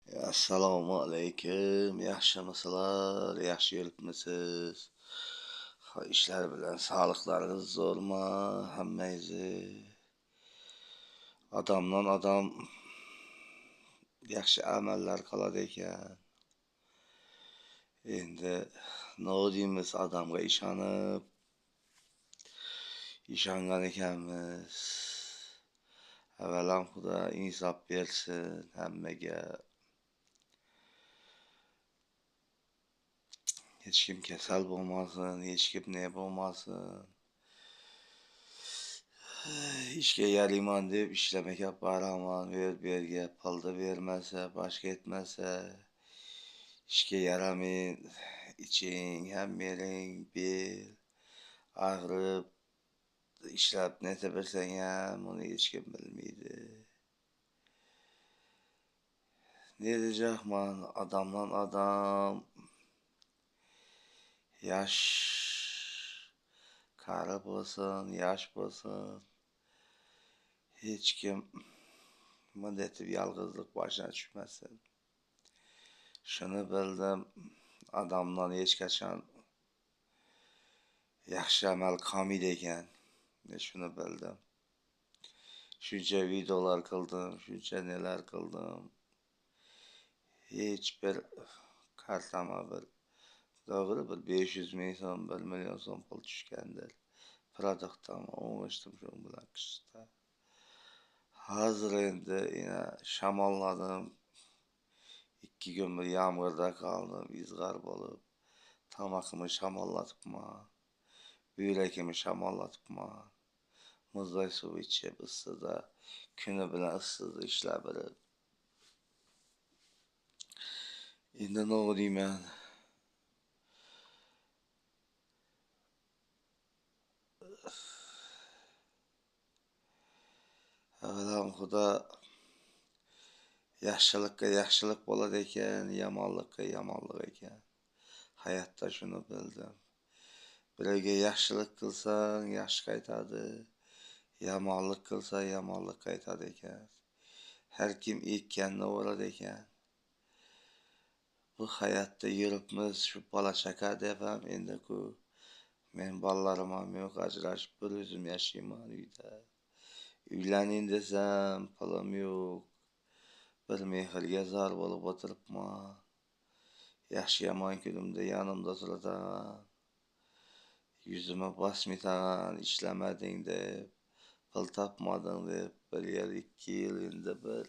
Assalomu alaykum. Yaxshimisizlar? Yaxshi yuribmisiz? Ishlar bilan sog'liqlaringiz zo'rmi? Hammangizni. Odamdan odam yaxshi amallar qiladi ekan. Endi nima deymiz, odamga ishongan ekanmiz. Avvalam Xudo insof bersin hammaga. Hech kim kasal bo'lmasin, hech kim ne bo'lmasin. Ishga yarayman deb ishlamaga boraman, berga pulni bermasa, boshqa etmasa, ishga yaramin, iching, ham bering, ber, ag'rib, ishlab neta bersang ham, uni hech kim bilmaydi. Ne deyacakman, odamdan odam, yosh qari bo'lsin, yosh bo'lsin, hech kim bunday deb yolg'izlik boshidan tushmasin. Shuni bildim, odamdan hech qachon yaxshi amal qolmaydi ekan. Men shuni bildim. Shuncha videolar qildim, shuncha nelar qildim. Hech bir kartama to'g'ri bir 500 ming so'm, 1 million so'm pul tushgandir. Produktdan o'ngishdim shu bilan qishda. Hozir endi shamolladim. 2 kun bir yomg'irda qoldim, izg'ar bo'lib. Tomoqimni shamollatibman. Buyrakimni shamollatibman. Muzday suv ichib, issida, kuni bilan issida ishlab berib. Endi nima deyman? Avvalam Xudo yaxshilikka yaxshilik bo'ladi ekan, yomonlikka yomonlik ekan. Hayotda shuni bildim. Birovga yaxshilik qilsang, yaxshi qaytadi. Yomonlik qilsa, yomonlik qaytadi ekan. Har kim ekkanini o'radi ekan. Bu hayotda yuribmiz, shu bola chaqa deb ham endi-ku men bolalarim ham yo'q, ajrashib bir o'zim yashayman uyda. Uylaning desam, pulim yo'q. Bir mehrga zor bo'lib o'tiribman. Yaxshi yomon kunimda yonimda turadigan. Yuzimga bosmaydigan, ishlamading deb, pul topmading deb, 1 yil, 2 yil endi bir